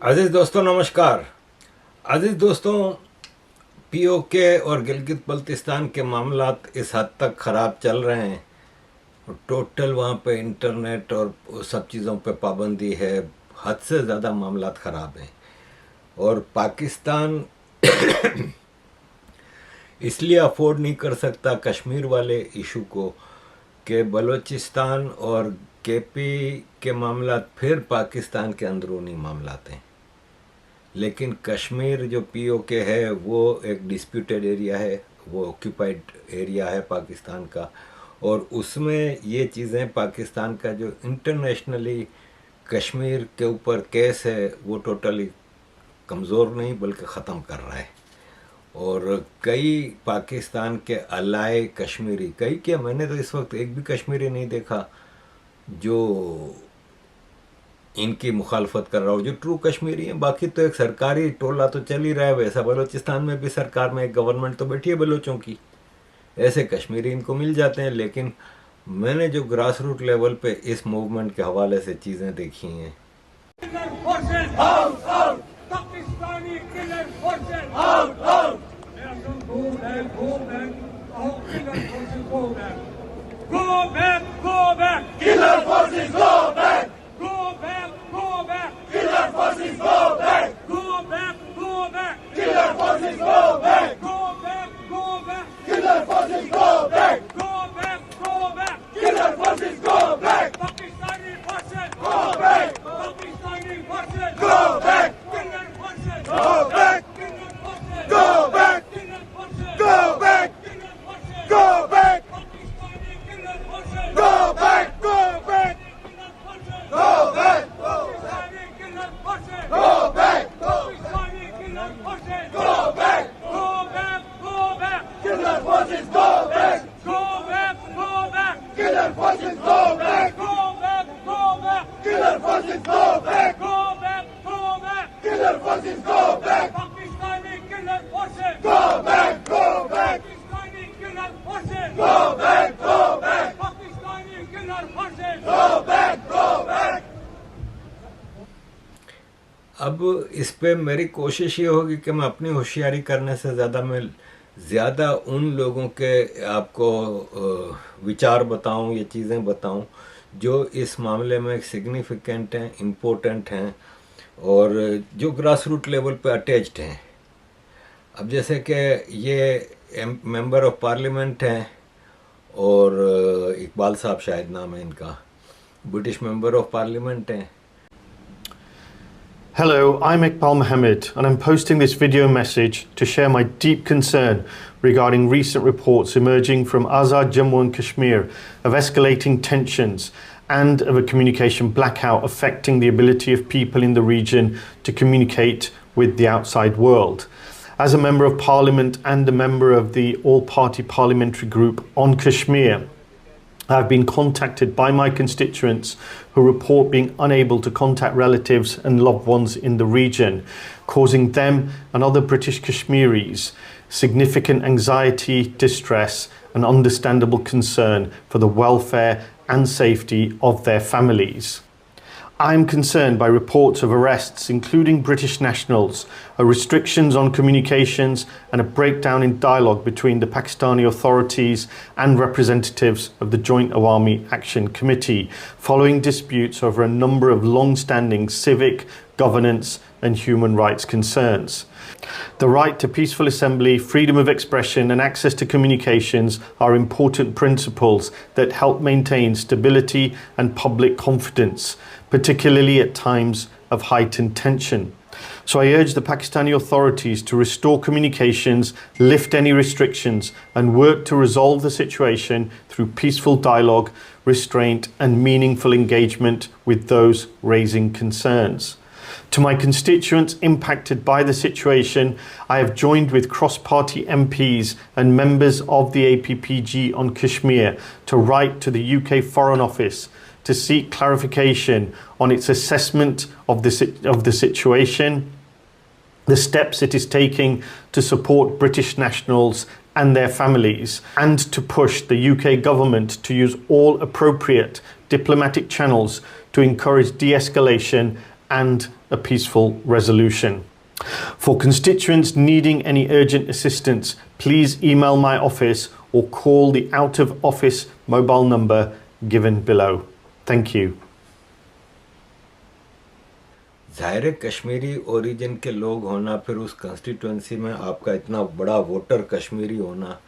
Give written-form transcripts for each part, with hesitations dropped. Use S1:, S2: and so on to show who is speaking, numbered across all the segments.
S1: عزیز دوستوں نمسکار. عزیز دوستوں، پی او کے اور گلگت بلتستان کے معاملات اس حد تک خراب چل رہے ہیں. ٹوٹل وہاں پہ انٹرنیٹ اور سب چیزوں پہ پابندی ہے. حد سے زیادہ معاملات خراب ہیں. اور پاکستان اس لیے افورڈ نہیں کر سکتا کشمیر والے ایشو کو کہ بلوچستان اور کے پی کے معاملات پھر پاکستان کے اندرونی معاملات ہیں. لیکن کشمیر جو پی او کے ہے وہ ایک ڈسپیوٹیڈ ایریا ہے، وہ آکیوپائڈ ایریا ہے پاکستان کا، اور اس میں یہ چیزیں پاکستان کا جو انٹرنیشنلی کشمیر کے اوپر کیس ہے وہ ٹوٹلی کمزور نہیں بلکہ ختم کر رہا ہے. اور کئی پاکستان کے الائے کشمیری، کئی کیا میں نے تو اس وقت ایک بھی کشمیری نہیں دیکھا جو ان کی مخالفت کر رہا ہو، جو ٹرو کشمیری ہیں. باقی تو ایک سرکاری ٹولہ تو چل ہی رہا ہے. ویسا بلوچستان میں بھی سرکار میں ایک گورنمنٹ تو بیٹھی ہے بلوچوں کی، ایسے کشمیری ان کو مل جاتے ہیں. لیکن میں نے جو گراس روٹ لیول پہ اس موومنٹ کے حوالے سے چیزیں دیکھی ہیں، اب اس پہ میری کوشش یہ ہوگی کہ میں اپنی ہوشیاری کرنے سے زیادہ ان لوگوں کے آپ کو وچار بتاؤں، یہ چیزیں بتاؤں جو اس معاملے میں سگنیفیکنٹ ہیں، امپورٹنٹ ہیں، اور جو گراس روٹ لیول پہ اٹیچڈ ہیں. اب جیسے کہ یہ ممبر آف پارلیمنٹ ہیں، اور اقبال صاحب شاید نام ہے ان کا، برٹش ممبر آف پارلیمنٹ ہیں.
S2: Hello, I'm Iqbal Mohammed, and I'm posting this video message to share my deep concern regarding recent reports emerging from Azad Jammu and Kashmir of escalating tensions and of a communication blackout affecting the ability of people in the region to communicate with the outside world. As a Member of Parliament and a member of the all-party parliamentary group on Kashmir, I've been contacted by my constituents who report being unable to contact relatives and loved ones in the region, causing them and other British Kashmiris significant anxiety, distress, and understandable concern for the welfare and safety of their families. I'm concerned by reports of arrests, including British nationals, restrictions on communications, and a breakdown in dialogue between the Pakistani authorities and representatives of the Joint Awami Action Committee, following disputes over a number of long-standing civic, governance, and human rights concerns. The right to peaceful assembly, freedom of expression, and access to communications are important principles that help maintain stability and public confidence, particularly at times of heightened tension. So I urge the Pakistani authorities to restore communications, lift any restrictions, and work to resolve the situation through peaceful dialogue, restraint, and meaningful engagement with those raising concerns. To my constituents impacted by the situation, I have joined with cross-party MPs and members of the APPG on Kashmir to write to the UK Foreign Office to seek clarification on its assessment of the situation, the steps it is taking to support British nationals and their families, and to push the UK government to use all appropriate diplomatic channels to encourage de-escalation and a peaceful resolution. For constituents needing any urgent assistance, please email my office or call the out of office mobile number given below. Thank you.
S1: ज़ाहिर है Kashmiri origin के लोग होना, फिर उस constituency में आपका इतना बड़ा वोटर कश्मीरी होना,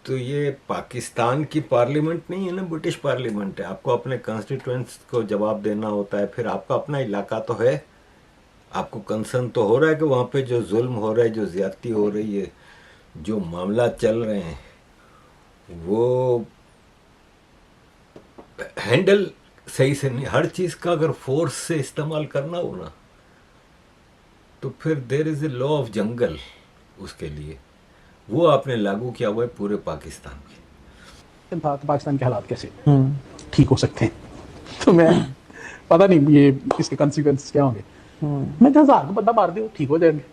S1: तो ये पाकिस्तान की पार्लियामेंट नहीं है ना, ब्रिटिश पार्लियामेंट है। आपको अपने कंस्टिट्यूएंट्स को जवाब देना होता है, फिर आपका अपना इलाका तो है, आपको कंसर्न तो हो रहा है कि वहाँ पे जो जुल्म हो रहा है, जो ज़्यादती हो रही है, जो मामला चल रहे हैं, वो हैंडल सही से नहीं। हर चीज़ का अगर फोर्स से इस्तेमाल करना हो ना, तो फिर there is a law of jungle, उसके लिए वो आपने लागू किया हुआ है पूरे पाकिस्तान में।
S3: पाकिस्तान के हालात कैसे ठीक हो सकते हैं, तो मैं पता नहीं ये इसके कॉन्सिक्वेंसेस क्या होंगे। मैं 10,000 को बंदा मार दो, ठीक हो जाएंगे।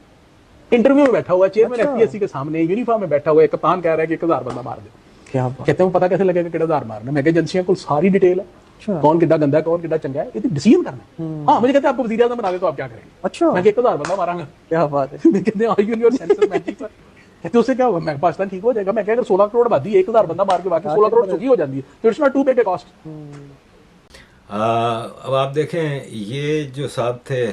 S3: इंटरव्यू में बैठा हुआ है चेयरमैन एफपीएससी के सामने, यूनिफॉर्म में बैठा हुआ है, कप्तान कह रहा है कि 1,000 बंदा मार दो।
S4: क्या
S3: कहते हैं पता कैसे लगेगा कि 1,000 मारना? मैं एजेंसियों को सारी डिटेल है, कौन कितना गंदा है, कौन कितना चंगा है, ये डिसीजन करना है। हाँ, मुझे कहते हैं आपको वज़ीर आज़म बना दे तो आप क्या करेंगे?
S4: अच्छा,
S3: मैं 1,000 बंदा मारांगा।
S4: क्या बात है।
S3: मैं कहते हैं are you in your senses magic sir? कहते उससे क्या होगा? मैं पाकिस्तान ठीक हो जाएगा। मैं कह अगर 16 करोड़ आबादी 1,000 बंदा मार के बाकी 16 करोड़ सुखी हो जाती है, तो it's not too big a cost.
S1: अब आप देखें, ये जो साहब थे,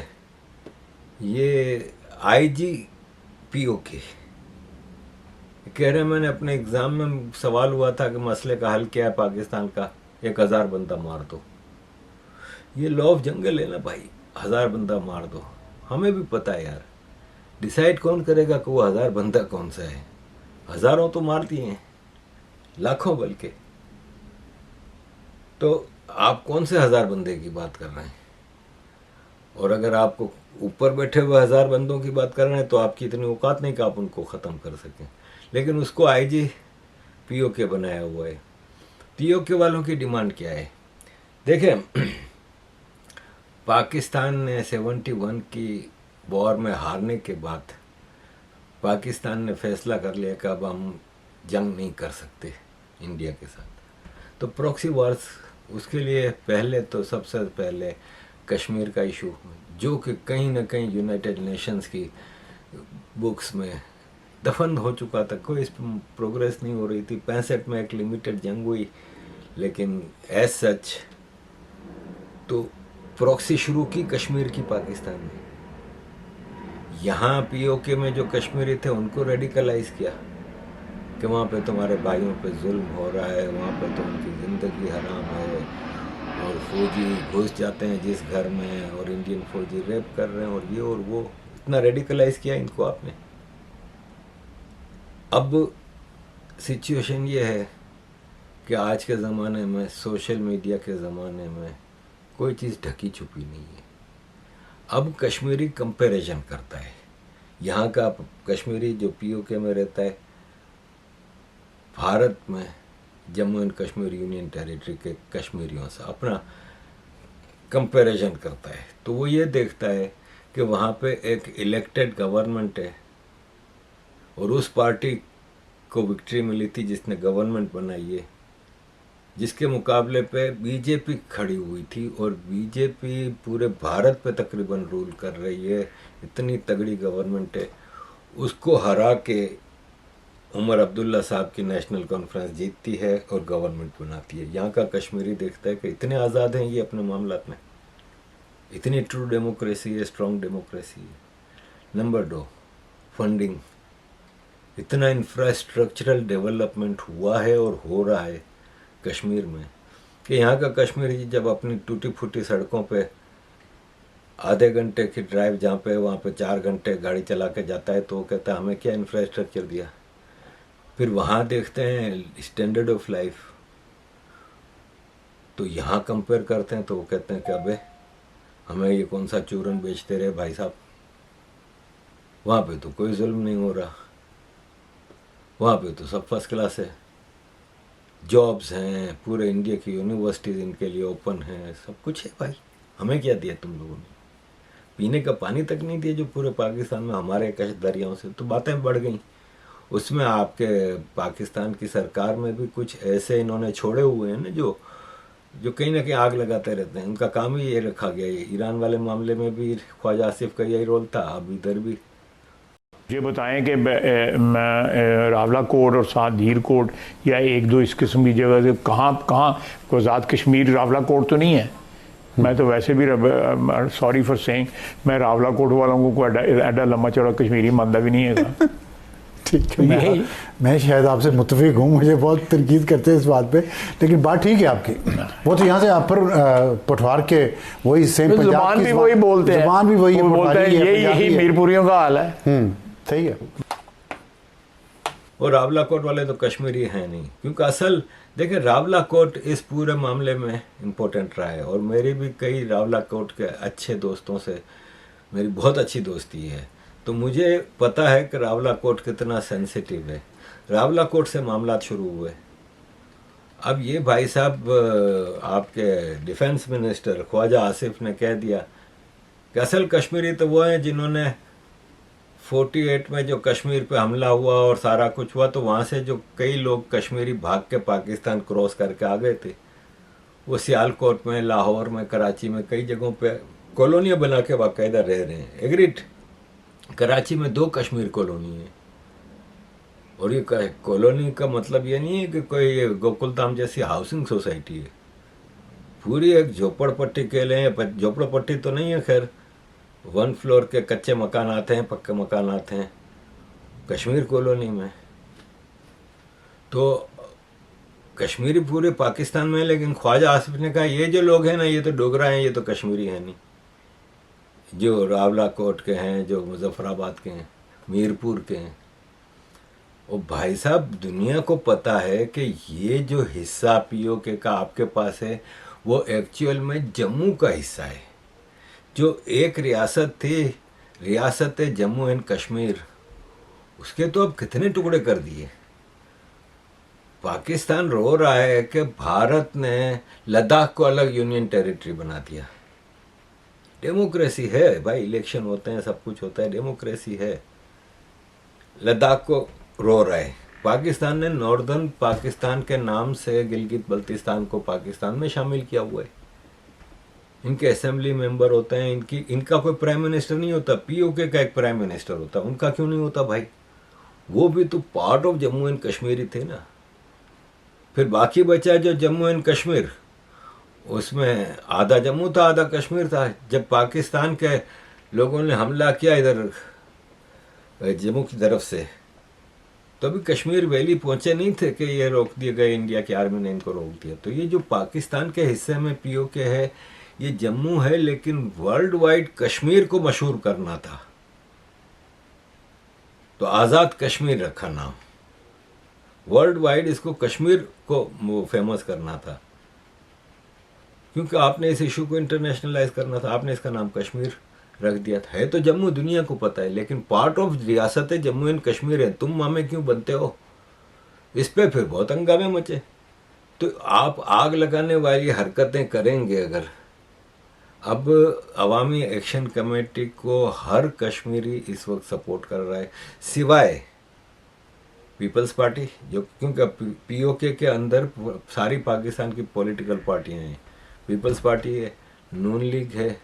S1: ये आईजी पीओके कह रहे हैं, मैंने अपने एग्जाम में सवाल हुआ था कि मसले का हल क्या है पाकिस्तान का, 1,000 बंदा मार दो। ये लॉ ऑफ जंगल है ना भाई, 1,000 बंदा मार दो। हमें भी पता है यार, डिसाइड कौन करेगा कि वो 1,000 बंदा कौन सा है? हज़ारों तो मार दिए हैं, लाखों बल्कि। तो आप कौन से 1,000 बंदे की बात कर रहे हैं? और अगर आपको ऊपर बैठे हुए 1,000 बंदों की बात कर रहे हैं, तो आपकी इतनी औकात नहीं कि आप उनको ख़त्म कर सकें। लेकिन उसको आईजी पीओके बनाया हुआ है। पीओके वालों की डिमांड क्या है? देखें, पाकिस्तान ने 71 की वॉर में हारने के बाद पाकिस्तान ने फैसला कर लिया कि अब हम जंग नहीं कर सकते इंडिया के साथ। तो प्रॉक्सी वॉर्स, उसके लिए पहले तो सबसे पहले कश्मीर का इशू, जो कि कहीं ना कहीं यूनाइटेड नेशंस की बुक्स में दफन हो चुका था, कोई इस पर प्रोग्रेस नहीं हो रही थी। 65 में एक लिमिटेड जंग हुई, लेकिन एज सच तो प्रॉक्सी शुरू की कश्मीर की पाकिस्तान ने। यहाँ पीओके में जो कश्मीरी थे उनको रेडिकलाइज किया कि वहाँ पे तुम्हारे भाइयों पे जुल्म हो रहा है, वहाँ पे तो उनकी ज़िंदगी हराम है, और फौजी घुस जाते हैं जिस घर में, और इंडियन फौजी रेप कर रहे हैं, और ये और वो। इतना रेडिकलाइज किया इनको आपने। अब सिचुएशन ये है कि आज के ज़माने में, सोशल मीडिया के ज़माने में, कोई चीज़ ढकी छुपी नहीं है। अब कश्मीरी कंपैरिजन करता है, यहाँ का कश्मीरी जो पीओके में रहता है, भारत में Jammu and Kashmir union territory के कश्मीरियों से अपना कंपैरिजन करता है। तो वो ये देखता है कि वहाँ पे एक इलेक्टेड गवर्नमेंट है, और उस पार्टी को विक्ट्री मिली थी जिसने गवर्नमेंट बनाई है, जिसके मुकाबले पे बीजेपी खड़ी हुई थी, और बीजेपी पूरे भारत पे तकरीबन रूल कर रही है, इतनी तगड़ी गवर्नमेंट है। उसको हरा के उमर अब्दुल्ला साहब की नेशनल कॉन्फ्रेंस जीतती है और गवर्नमेंट बनाती है। यहाँ का कश्मीरी देखता है कि इतने आज़ाद हैं ये अपने मामलात में, इतनी ट्रू डेमोक्रेसी है, स्ट्रॉन्ग डेमोक्रेसी है। Number 2, funding. इतना इंफ्रास्ट्रक्चरल डेवलपमेंट हुआ है और हो रहा है कश्मीर में कि यहाँ का कश्मीरी जब अपनी टूटी फूटी सड़कों पे आधे घंटे की ड्राइव जहाँ पे वहाँ पे 4 घंटे गाड़ी चला के जाता है, तो वो कहता है हमें क्या इंफ्रास्ट्रक्चर दिया। फिर वहाँ देखते हैं स्टैंडर्ड ऑफ लाइफ, तो यहाँ कंपेयर करते हैं तो वो कहते हैं कि अबे हमें ये कौन सा चूरन बेचते रहे भाई साहब, वहाँ पे तो कोई जुल्म नहीं हो रहा, वहाँ पे तो सब फर्स्ट क्लास है, जॉब्स हैं, पूरे इंडिया की यूनिवर्सिटीज़ इनके लिए ओपन हैं, सब कुछ है भाई, हमें क्या दिया तुम लोगों ने? पीने का पानी तक नहीं दिया जो पूरे पाकिस्तान में हमारे कश दरियाओं से। तो बातें बढ़ गई। उसमें आपके पाकिस्तान की सरकार में भी कुछ ऐसे इन्होंने छोड़े हुए हैं ना, जो जो कहीं ना कहीं आग लगाते रहते हैं। उनका काम ही ये रखा गया है। ईरान वाले मामले में भी ख्वाजा आसिफ का यही रोल था, अब इधर भी।
S4: ये बताएं कि रावला कोट और साथ धीर कोट या एक दो इस किस्म की जगह से कहाँ को आज़ाद कश्मीर रावला कोट तो नहीं है। मैं तो वैसे भी सॉरी फॉर सेइंग, मैं रावला कोट वालों को एडा लम्बा चौड़ा कश्मीरी मानता भी नहीं है।
S5: ठीक है, मैं शायद आपसे मुत्तफिक हूँ, मुझे बहुत तनकीद करते हैं इस बात पे, लेकिन बात ठीक है आपकी। वो तो यहाँ से आप पर पठवार के वही सेम पंजाब
S4: ज़बान भी वही बोलते हैं,
S5: ज़बान भी वही है,
S4: बोलते हैं यही मीरपुरियों का हाल है।
S5: सही है।
S1: और रावला कोट वाले तो कश्मीरी हैं नहीं, क्योंकि असल देखिए रावला कोट इस पूरे मामले में इम्पोर्टेंट रहा है। और मेरी भी कई रावला कोट के अच्छे दोस्तों से मेरी बहुत अच्छी दोस्ती है, तो मुझे पता है कि रावला कोट कितना सेंसिटिव है। रावला कोट से मामला शुरू हुए। अब ये भाई साहब आपके डिफेंस मिनिस्टर ख्वाजा आसिफ ने कह दिया कि असल कश्मीरी तो वो हैं जिन्होंने 48 में जो कश्मीर पे हमला हुआ और सारा कुछ हुआ, तो वहाँ से जो कई लोग कश्मीरी भाग के पाकिस्तान क्रॉस करके आ गए थे, वो सियालकोट में, लाहौर में, कराची में, कई जगहों पे कॉलोनियाँ बना के बाकायदा रह रहे हैं। एग्रीड, कराची में 2 कश्मीर कॉलोनी है। और ये कॉलोनी का मतलब ये नहीं है कि कोई गोकुलधाम जैसी हाउसिंग सोसाइटी है, पूरी एक झोपड़पट्टी के लिए, झोपड़पट्टी तो नहीं है खैर, 1 फ्लोर के कच्चे मकान आते हैं, पक्के मकान आते हैं कश्मीर कॉलोनी में। तो कश्मीरी पूरे पाकिस्तान में है, लेकिन ख्वाजा आसिफ ने कहा ये जो लोग हैं ना, ये तो डोगरा हैं, ये तो कश्मीरी हैं नहीं, जो रावला कोट के हैं, जो मुजफ्फराबाद के हैं, मीरपुर के हैं। और भाई साहब दुनिया को पता है कि ये जो हिस्सा पीओके का आपके पास है, वो एक्चुअल में जम्मू का हिस्सा है। जो एक रियासत थी, रियासत जम्मू एंड कश्मीर, उसके तो अब कितने टुकड़े कर दिए। पाकिस्तान रो रहा है कि भारत ने लद्दाख को अलग यूनियन टेरिटरी बना दिया। डेमोक्रेसी है भाई, इलेक्शन होते हैं, सब कुछ होता है, डेमोक्रेसी है। लद्दाख को रो रहा है। पाकिस्तान ने नॉर्दर्न पाकिस्तान के नाम से गिलगित बल्तिस्तान को पाकिस्तान में शामिल किया हुआ है। इनके असेंबली मेंबर होते हैं, इनका कोई प्राइम मिनिस्टर नहीं होता, पीओके का एक प्राइम मिनिस्टर होता। उनका क्यों नहीं होता भाई? वो भी तो part of Jammu and Kashmir ही थे ना। फिर बाकी बचा जो जम्मू एंड कश्मीर, उसमें आधा जम्मू था, आधा कश्मीर था। जब पाकिस्तान के लोगों ने हमला किया इधर जम्मू की तरफ से, तो अभी कश्मीर वैली पहुंचे नहीं थे कि ये रोक दिए गए, इंडिया की आर्मी ने इनको रोक दिया। तो ये जो पाकिस्तान के हिस्से में पीओके है, ये जम्मू है, लेकिन वर्ल्ड वाइड कश्मीर को मशहूर करना था, तो आज़ाद कश्मीर रखा नाम। वर्ल्ड वाइड इसको कश्मीर को फेमस करना था, क्योंकि आपने इस इशू को इंटरनेशनलाइज करना था। आपने इसका नाम कश्मीर रख दिया था। है तो जम्मू दुनिया को पता है, लेकिन पार्ट ऑफ रियासत है जम्मू एंड कश्मीर है। तुम मामे क्यों बनते हो? इस पे फिर बहुत हंगामे मचे। तो आप आग लगाने वाली हरकतें करेंगे अगर। अब अवामी एक्शन कमेटी को हर कश्मीरी इस वक्त सपोर्ट कर रहा है, सिवाय पीपल्स पार्टी, जो क्योंकि पीओके के अंदर सारी पाकिस्तान की पॉलिटिकल पार्टियां हैं। पीपल्स पार्टी है, नून लीग है,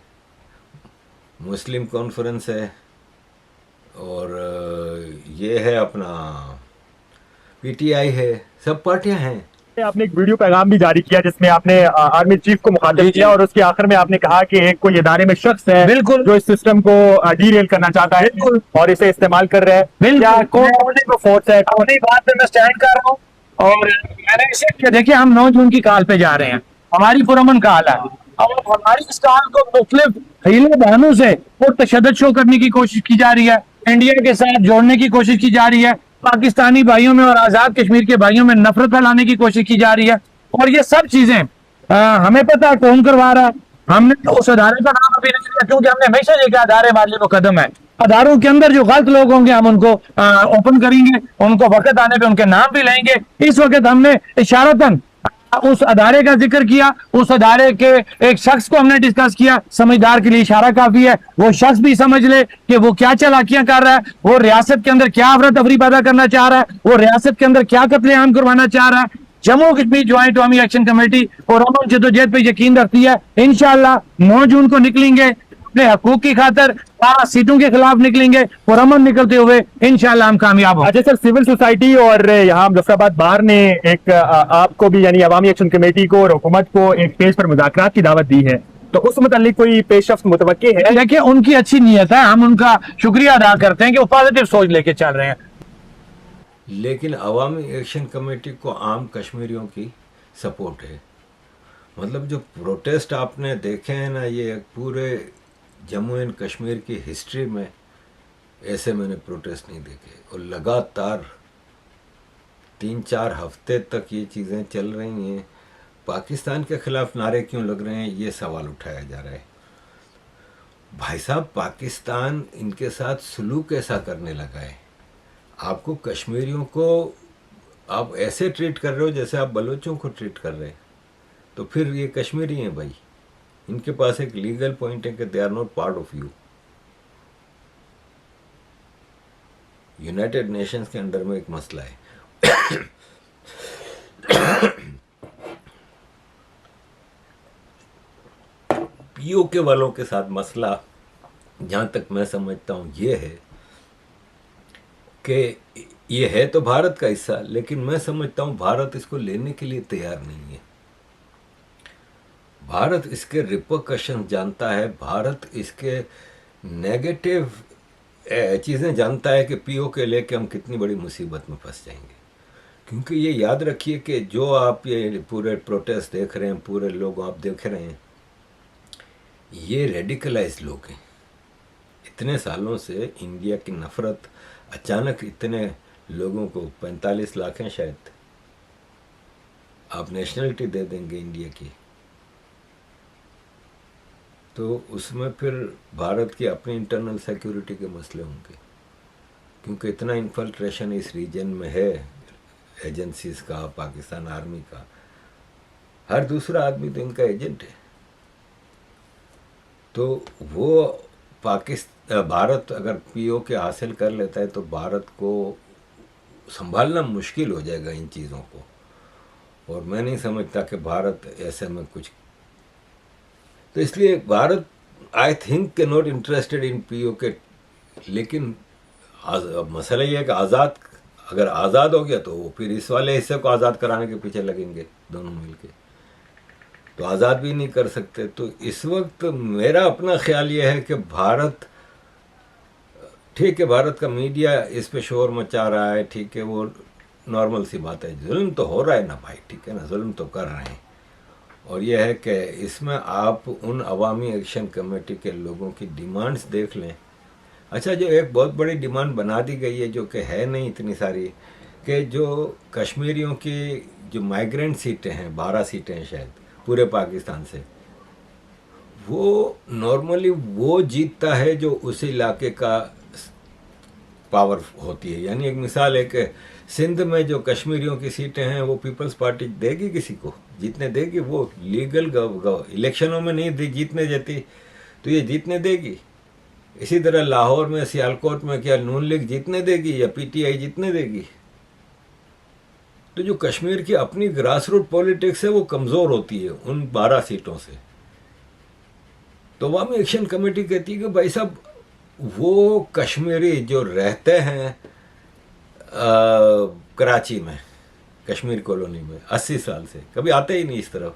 S1: मुस्लिम कॉन्फ्रेंस है, और ये है अपना पीटीआई है, सब पार्टियां हैं।
S6: आपने एक वीडियो पैगाम भी जारी किया जिसमें आपने आर्मी चीफ को मुखातिब किया और उसके आखिर में आपने कहा कि एक कोई इदारे में शख्स है बिल्कुल जो इस सिस्टम को डीरेल करना चाहता है और इसे इस्तेमाल कर रहा है। क्या कौन फोर्स है?
S7: अपनी बात पे मैं स्टैंड कर रहा हूँ। और मैंने इसे देखिए, हम 9 जून की काल पे जा रहे हैं, हमारी पुरअमन काल है, और हमारी इस काल को मुख्तलिफ हीले बहानों से और तशद्दुद शो करने की कोशिश की जा रही है, इंडिया के साथ जोड़ने की कोशिश की जा रही है, पाकिस्तानी भाइयों में और आजाद कश्मीर के भाइयों में नफरत फैलाने की कोशिश की जा रही है। और ये सब चीजें हमें पता है कौन करवा रहा है। हमने तो उस अदारे का नाम अभी नहीं लिया, क्योंकि हमने हमेशा ये कहा अदारे वाले मुकदम है। अदारों के अंदर जो गलत लोग होंगे हम उनको ओपन करेंगे, उनको वक्त आने पे उनके नाम भी लेंगे। इस वक्त हमने इशारतन उस अदारे का जिक्र किया, उस अदारे के एक शख्स को हमने डिस्कस किया। समझदार के लिए इशारा काफी है, वो शख्स भी समझ ले कि वो क्या चालाकियां कर रहा है, वो रियासत के अंदर क्या अफरा तफरी पैदा करना चाह रहा है, वो रियासत के अंदर क्या कत्लेआम करवाना चाह रहा है। जम्मू कश्मीर ज्वाइंट अवामी एक्शन कमेटी और अमन जदोजहद पे यकीन रखती है। इंशाअल्लाह 9 जून को निकलेंगे, अपने हकूक की खातर 12 सीटों के खिलाफ निकलेंगे और अमन निकलते हुए इंशाअल्लाह हम कामयाब होंगे।
S6: अच्छा सर, सिविल सोसाइटी और यहाँ मुजफ्फराबाद बार ने एक आपको भी यानी अवामी एक्शन कमेटी को और हुकूमत को एक पेज पर मुज़ाकरात की दावत दी है, तो उस मुतालिक कोई पेशरफ्त मुतवक्की है?
S7: देखिए उनकी अच्छी नीयत है, हम उनका शुक्रिया अदा करते हैं कि वो पॉजिटिव सोच लेके चल रहे हैं।
S1: लेकिन अवामी एक्शन कमेटी को आम कश्मीरियों की सपोर्ट है। मतलब जो प्रोटेस्ट आपने देखे हैं ना, ये पूरे जम्मू एंड कश्मीर की हिस्ट्री में ऐसे मैंने प्रोटेस्ट नहीं देखे। और लगातार 3-4 हफ्ते तक ये चीज़ें चल रही हैं। पाकिस्तान के खिलाफ नारे क्यों लग रहे हैं, ये सवाल उठाया जा रहा है। भाई साहब, पाकिस्तान इनके साथ सलूक ऐसा करने लगा है। आपको कश्मीरियों को आप ऐसे ट्रीट कर रहे हो जैसे आप बलोचों को ट्रीट कर रहे हैं, तो फिर ये कश्मीरी हैं भाई। इनके पास एक लीगल पॉइंट है कि they are not part of you. United Nations के अंडर में एक मसला है। पीओके वालों के साथ मसला जहां तक मैं समझता हूं ये है कि ये है तो भारत का हिस्सा, लेकिन मैं समझता हूं भारत इसको लेने के लिए तैयार नहीं है। भारत इसके रिपरकशन जानता है, भारत इसके नेगेटिव चीज़ें जानता है कि पीओके लेके हम कितनी बड़ी मुसीबत में फंस जाएंगे। क्योंकि ये याद रखिए कि जो आप ये पूरे प्रोटेस्ट देख रहे हैं, पूरे लोग आप देख रहे हैं, ये रेडिकलाइज लोग हैं। इतने सालों से इंडिया की नफ़रत अचानक इतने लोगों को 45 लाख हैं शायद, आप नेशनलिटी दे देंगे इंडिया की, तो उसमें फिर भारत की अपनी इंटरनल सिक्योरिटी के मसले होंगे। क्योंकि इतना इन्फिल्ट्रेशन इस रीजन में है एजेंसीज का, पाकिस्तान आर्मी का, हर दूसरा आदमी तो इनका एजेंट है। तो वो भारत अगर पीओके हासिल कर लेता है तो भारत को संभालना मुश्किल हो जाएगा इन चीज़ों को। और मैं नहीं समझता कि भारत ऐसे में कुछ, तो इसलिए भारत आई थिंक के नॉट इंटरेस्टेड इन पीओके। लेकिन मसला ये है कि अगर आज़ाद हो गया तो वो फिर इस वाले हिस्से को आज़ाद कराने के पीछे लगेंगे दोनों मिलके, तो आज़ाद भी नहीं कर सकते। तो इस वक्त मेरा अपना ख्याल ये है कि भारत, ठीक है भारत का मीडिया इस पे शोर मचा रहा है, ठीक है वो नॉर्मल सी बात है, जुल्म तो हो रहा है ना भाई, ठीक है ना, जुल्म तो कर रहे हैं। और यह है कि इसमें आप उन अवामी एक्शन कमेटी के लोगों की डिमांड्स देख लें। अच्छा, जो एक बहुत बड़ी डिमांड बना दी गई है जो कि है नहीं इतनी सारी, कि जो कश्मीरियों की जो माइग्रेंट सीटें हैं, 12 सीटें हैं शायद पूरे पाकिस्तान से, वो नॉर्मली वो जीतता है जो उस इलाके का पावर होती है। यानी एक मिसाल है कि सिंध में जो कश्मीरियों की सीटें हैं वो पीपल्स पार्टी देगी किसी को, जीतने देगी। वो लीगल इलेक्शनों में नहीं जीतने देती, तो ये जीतने देगी। इसी तरह लाहौर में, सियालकोट में क्या नून लीग जीतने देगी या पीटीआई जीतने देगी? तो जो कश्मीर की अपनी ग्रास रूट पॉलिटिक्स है वो कमज़ोर होती है उन 12 सीटों से। तो अवामी एक्शन कमेटी कहती है कि भाई साहब, वो कश्मीरी जो रहते हैं कराची में, कश्मीर कॉलोनी में 80 साल से कभी आते ही नहीं इस तरफ,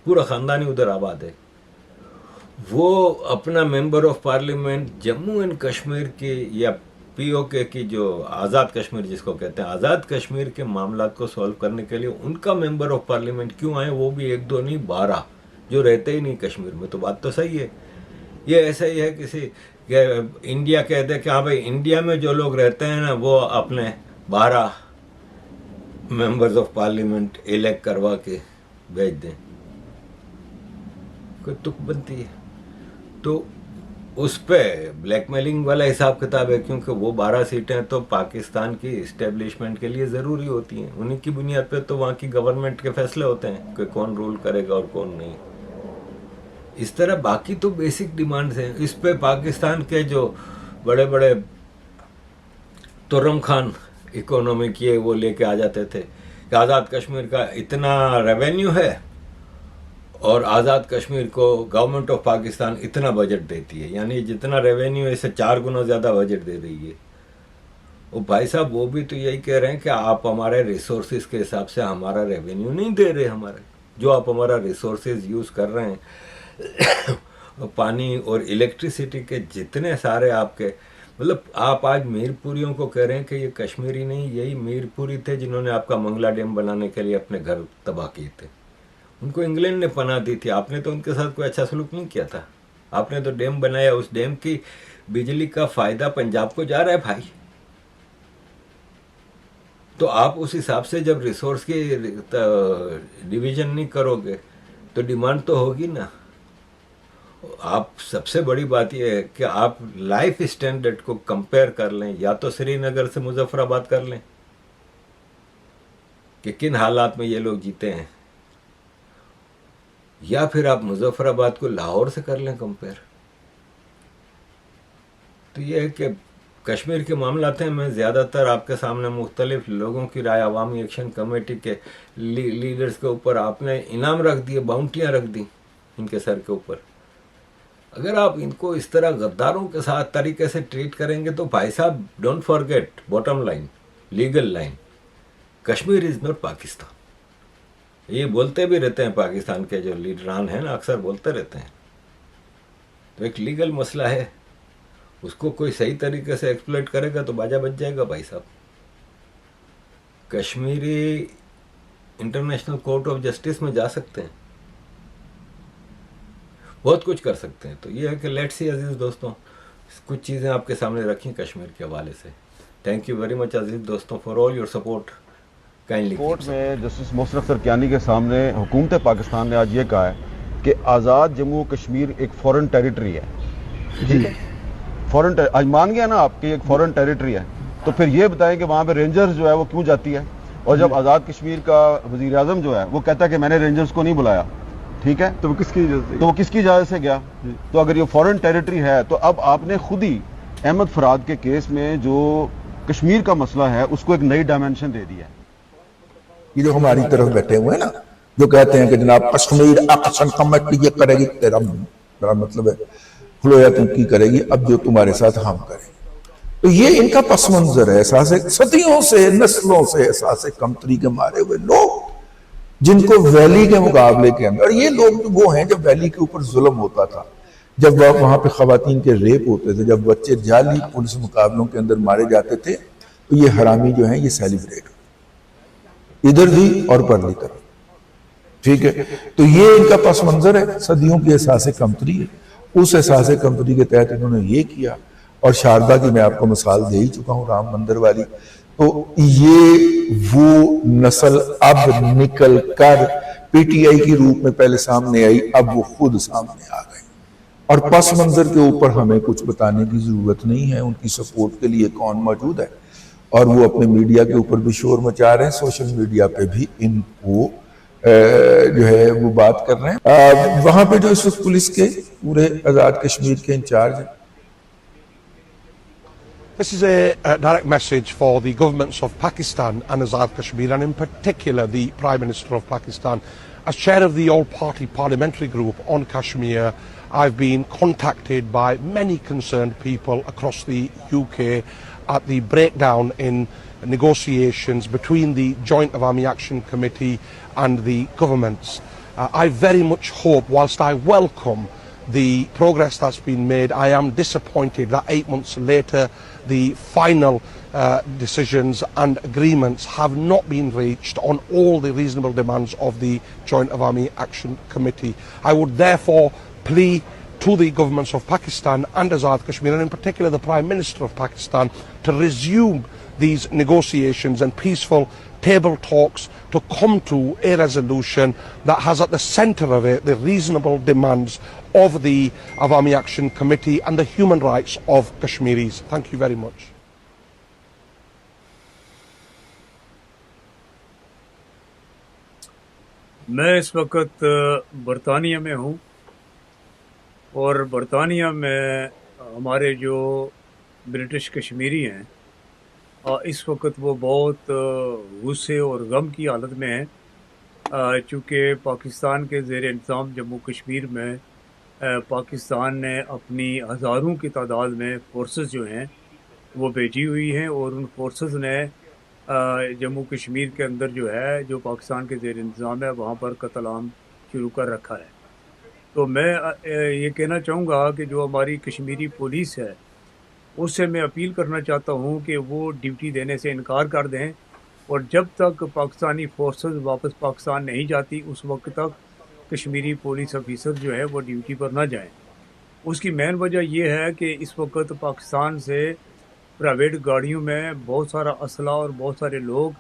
S1: पूरा ख़ानदान ही उधर आबाद है, वो अपना member of parliament Jammu and Kashmir की या पीओके की जो आज़ाद कश्मीर जिसको कहते हैं, आज़ाद कश्मीर के मामला को सॉल्व करने के लिए उनका मेंबर ऑफ पार्लियामेंट क्यों आए, वो भी 1 2 नहीं 12 जो रहते ही नहीं कश्मीर में। तो बात तो सही है। ये ऐसा ही है किसी इंडिया कह दे कि हाँ भाई इंडिया में जो लोग रहते हैं ना वो अपने 12 मेंबर्स ऑफ पार्लियामेंट इलेक्ट करवा के भेज दें, कोई तुक बनती है। तो उस पर ब्लैकमेलिंग वाला हिसाब किताब है, क्योंकि वो 12 सीटें तो पाकिस्तान की इस्टेब्लिशमेंट के लिए ज़रूरी होती हैं। उन्हीं की बुनियाद पे तो वहाँ की गवर्नमेंट के फैसले होते हैं कि कौन रूल करेगा और कौन नहीं। इस तरह बाकी तो बेसिक डिमांड्स हैं। इस पे पाकिस्तान के जो बड़े बड़े तुर्रम खान इकोनॉमी किए वो लेके आ जाते थे کہ آزاد کشمیر کا اتنا ریونیو ہے اور آزاد کشمیر کو گورنمنٹ آف پاکستان اتنا بجٹ دیتی ہے، یعنی جتنا ریونیو ہے اس سے 4 گنا زیادہ بجٹ دے رہی ہے. وہ بھائی صاحب وہ بھی تو یہی کہہ رہے ہیں کہ آپ ہمارے ریسورسز کے حساب سے ہمارا ریونیو نہیں دے رہے. ہمارے جو آپ ہمارا ریسورسز یوز کر رہے ہیں، پانی اور الیکٹریسٹی کے جتنے سارے آپ کے، مطلب آپ آج میر پوریوں کو کہہ رہے ہیں کہ یہ کشمیری نہیں، یہی میر پوری تھے جنہوں نے آپ کا منگلا ڈیم بنانے کے لیے اپنے گھر تباہ کیے تھے. ان کو انگلینڈ نے پناہ دی تھی، آپ نے تو ان کے ساتھ کوئی اچھا سلوک نہیں کیا تھا. آپ نے تو ڈیم بنایا، اس ڈیم کی بجلی کا فائدہ پنجاب کو جا رہا ہے بھائی. تو آپ اس حساب سے جب ریسورس کی ڈویژن نہیں کرو گے تو ڈیمانڈ تو ہوگی نا. آپ سب سے بڑی بات یہ ہے کہ آپ لائف اسٹینڈرڈ کو کمپیئر کر لیں، یا تو سری نگر سے مظفر آباد کر لیں کہ کن حالات میں یہ لوگ جیتے ہیں، یا پھر آپ مظفر آباد کو لاہور سے کر لیں کمپیئر. تو یہ ہے کہ کشمیر کے معاملات ہیں، میں زیادہ تر آپ کے سامنے مختلف لوگوں کی رائے، عوامی ایکشن کمیٹی کے لیڈرز کے اوپر آپ نے انعام رکھ دیے، باؤنٹیاں رکھ دی ان کے سر کے اوپر. اگر آپ ان کو اس طرح غداروں کے ساتھ طریقے سے ٹریٹ کریں گے تو بھائی صاحب don't forget bottom line, legal line, Kashmir is not Pakistan. یہ بولتے بھی رہتے ہیں پاکستان کے جو لیڈران ہیں نا، اکثر بولتے رہتے ہیں. تو ایک لیگل مسئلہ ہے، اس کو کوئی صحیح طریقے سے ایکسپلوئٹ کرے گا تو باجا بچ جائے گا بھائی صاحب. Kashmiri international court of justice میں جا سکتے ہیں، بہت کچھ کر سکتے ہیں. تو یہ ہے کہ لیٹس سی عزیز دوستوں، کچھ چیزیں آپ کے سامنے رکھیں کشمیر کے حوالے سے. تھینک یو ویری مچ عزیز دوستوں for all your support.
S8: Court میں جسٹس محسن افسر کیانی کے سامنے حکومت پاکستان نے آج یہ کہا ہے کہ آزاد جموں کشمیر ایک فورن ٹیریٹری ہے.
S3: جی
S8: فورن آج مان گیا نا آپ کی ایک فورن ٹیریٹری ہے، تو پھر یہ بتائیں کہ وہاں پہ رینجرز جو ہے وہ کیوں جاتی ہے؟ اور جب آزاد کشمیر کا وزیر اعظم جو ہے وہ کہتا ہے کہ میں نے رینجرز کو نہیں بلایا، ٹھیک ہے، تو وہ کس کی اجازت سے گیا؟ تو اگر یہ فورن ٹیریٹری ہے تو اب آپ نے خود ہی احمد فراد کے کیس میں جو کشمیر کا مسئلہ ہے اس کو ایک نئی ڈائمینشن دے دی ہے.
S9: یہ جو ہماری طرف بیٹھے ہوئے ہیں نا، جو کہتے ہیں کہ جناب کشمیر ایکشن کمیٹی یہ کرے گی، تیرا مطلب ہے خلویا تو کی کرے گی، اب جو تمہارے ساتھ ہم کریں. تو یہ ان کا پس منظر ہے، احساس صدیوں سے، نسلوں سے احساس کمتری کے مارے ہوئے لوگ جن کو ویلی کے مقابلے کے اندر، اور یہ لوگ وہ ہیں جب ویلی کے اوپر ظلم ہوتا تھا، جب وہاں پہ خواتین کے ریپ ہوتے تھے، جب بچے جعلی پولیس مقابلوں کے اندر مارے جاتے تھے، تو یہ حرامی جو ہیں یہ سیلیبریٹ ہوتے ادھر بھی اور پرلی طرف، ٹھیک ہے. تو یہ ان کا پس منظر ہے، صدیوں کی احساس کمتری ہے. اس احساس کمتری کے تحت انہوں نے یہ کیا. اور شاردا کی میں آپ کو مثال دے ہی چکا ہوں، رام مندر والی. تو یہ وہ نسل اب نکل کر پی ٹی آئی کی روپ میں پہلے سامنے آئی، اب وہ خود سامنے آ گئی. اور پس منظر کے اوپر ہمیں کچھ بتانے کی ضرورت نہیں ہے. ان کی سپورٹ کے لیے کون موجود ہے، اور وہ اپنے میڈیا کے اوپر بھی شور مچا رہے ہیں، سوشل میڈیا پہ بھی ان کو جو ہے وہ بات کر رہے ہیں. وہاں پہ جو اس وقت پولیس کے پورے آزاد کشمیر کے انچارج ہیں.
S10: This is a direct message for the governments of Pakistan and Azad Kashmir, and in particular the Prime Minister of Pakistan. As chair of the all-party parliamentary group on Kashmir, I've been contacted by many concerned people across the UK at the breakdown in negotiations between the Joint Awami Action Committee and the governments. I very much hope, whilst I welcome the progress that's been made, I am disappointed that 8 months later the final decisions and agreements have not been reached on all the reasonable demands of the Joint Awami Action Committee. I would therefore plea to the governments of Pakistan and Azad Kashmir, and in particular the Prime Minister of Pakistan, to resume these negotiations and peaceful table talks to come to a resolution that has at the centre of it the reasonable demands of the Awami Action Committee and the human rights of Kashmiris. Thank you very much.
S11: میں اس وقت برطانیہ میں ہوں، اور برطانیہ میں ہمارے جو برٹش کشمیری ہیں इस वक्त वो बहुत गुस्से और गम की हालत में हैं, चूँकि पाकिस्तान के ज़ेर इंतज़ाम जम्मू कश्मीर में पाकिस्तान ने अपनी हज़ारों की तादाद में फोर्सेस जो हैं वो भेजी हुई हैं, और उन फोर्सेस ने जम्मू कश्मीर के अंदर जो है, जो पाकिस्तान के ज़ेर इंतज़ाम है, वहाँ पर कत्ल आम शुरू कर रखा है। तो मैं ये कहना चाहूँगा कि जो हमारी कश्मीरी पुलिस है उससे मैं अपील करना चाहता हूँ कि वो ड्यूटी देने से इनकार कर दें, और जब तक पाकिस्तानी फोर्सेस वापस पाकिस्तान नहीं जाती उस वक्त तक कश्मीरी पुलिस ऑफिसर जो है वो ड्यूटी पर ना जाएं। उसकी मेन वजह यह है कि इस वक्त पाकिस्तान से प्राइवेट गाड़ियों में बहुत सारा असला और बहुत सारे लोग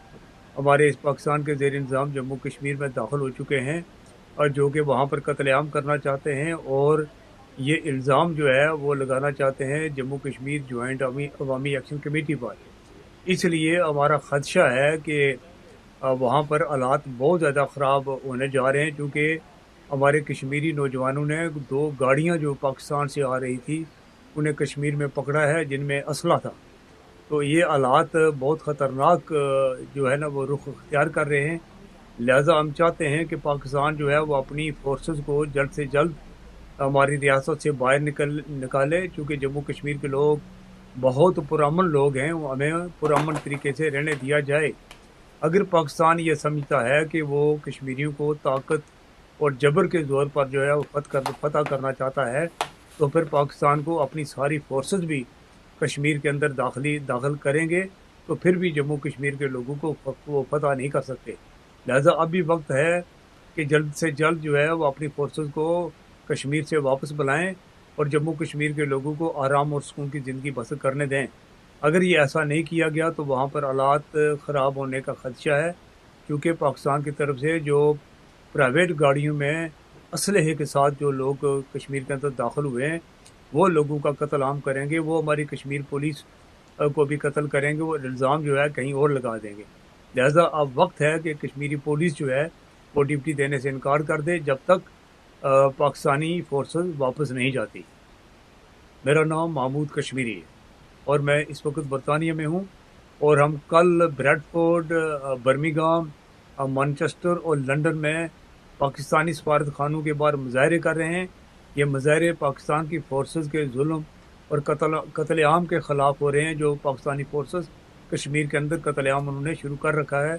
S11: हमारे इस पाकिस्तान के ज़ेर इंतज़ाम जम्मू कश्मीर में दाखिल हो चुके हैं, और जो कि वहाँ पर कत्लेआम करना चाहते हैं, और ये इल्ज़ाम जो है वो लगाना चाहते हैं जम्मू कश्मीर जॉइंट अवामी एक्शन कमेटी पर। इसलिए हमारा ख़दशा है कि वहाँ पर हालात बहुत ज़्यादा ख़राब होने जा रहे हैं, क्योंकि हमारे कश्मीरी नौजवानों ने 2 गाड़ियाँ जो पाकिस्तान से आ रही थी उन्हें कश्मीर में पकड़ा है जिनमें असला था। तो ये हालात बहुत ख़तरनाक जो है ना वो रुख अख्तियार कर रहे हैं। लिहाजा हम चाहते हैं कि पाकिस्तान जो है वो अपनी फोर्सेस को जल्द से जल्द हमारी रियासत से बाहर निकाले, क्योंकि जम्मू कश्मीर के लोग बहुत पुरअमन लोग हैं, हमें पुरअमन तरीके से रहने दिया जाए। अगर पाकिस्तान ये समझता है कि वो कश्मीरियों को ताकत और जबर के ज़ोर पर जो है वो फतह करना चाहता है, तो फिर पाकिस्तान को अपनी सारी फोर्सेस भी कश्मीर के अंदर दाखिल करेंगे, तो फिर भी जम्मू कश्मीर के लोगों को वो फतह नहीं कर सकते। लिहाजा अब भी वक्त है कि जल्द से जल्द जो है वो अपनी फोर्सेस को कश्मीर से वापस बुलाएं और जम्मू कश्मीर के लोगों को आराम और सुकून की ज़िंदगी बसर करने दें। अगर ये ऐसा नहीं किया गया तो वहाँ पर हालात ख़राब होने का ख़दशा है, क्योंकि पाकिस्तान की तरफ से जो प्राइवेट गाड़ियों में असलहे के साथ जो लोग कश्मीर के अंदर दाखिल हुए हैं वो लोगों का कत्ल आम करेंगे, वो हमारी कश्मीर पुलिस को भी कत्ल करेंगे, वो इल्ज़ाम जो है कहीं और लगा देंगे। लिहाजा अब वक्त है कि कश्मीरी पुलिस जो है वो ड्यूटी देने से इनकार कर दे जब तक पाकिस्तानी फोर्सेस वापस नहीं जाती। मेरा नाम महमूद कश्मीरी है और मैं इस वक्त बरतानिया में हूँ, और हम कल ब्रेडफोर्ड, बर्मिंघम, मैनचेस्टर और लंदन में पाकिस्तानी सफारत खानों के बाहर मुजाहरे कर रहे हैं। ये मुजाहरे पाकिस्तान की फोर्सेस के जुल्म और कत्लेआम के ख़िलाफ़ हो रहे हैं। जो पाकिस्तानी फोर्सेस कश्मीर के अंदर कत्लेआम उन्होंने शुरू कर रखा है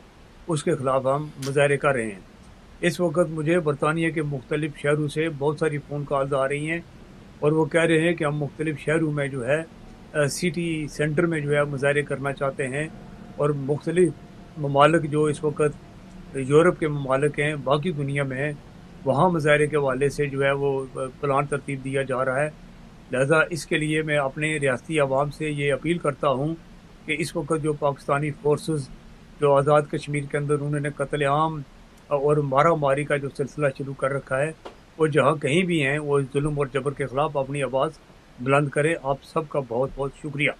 S11: उसके ख़िलाफ़ हम मुजाहरे कर रहे हैं। इस वक्त मुझे बरतानिया के मुख्तलिफ़ शहरों से बहुत सारी फ़ोन कॉल्स आ रही हैं और वो कह रहे हैं कि हम मुख्तलिफ़ शहरों में जो है सिटी सेंटर में जो है मुजाहरे करना चाहते हैं, और मुख्तलिफ़ ममालिक जो इस वक्त यूरोप के ममालिक हैं, बाकी दुनिया में हैं, वहाँ मुजाहरे के हवाले से जो है वो प्लान तरतीब दिया जा रहा है। लिहाजा इसके लिए मैं अपने रियासती आवाम से ये अपील करता हूँ कि इस वक्त जो पाकिस्तानी फोर्सेस जो आज़ाद कश्मीर के अंदर उन्होंने कत्लेआम और मारा मारी का जो सिलसिला शुरू कर रखा है, वो जहाँ कहीं भी हैं वो जुल्म और जबर के ख़िलाफ़ अपनी आवाज़ बुलंद करें। आप सबका बहुत बहुत शुक्रिया।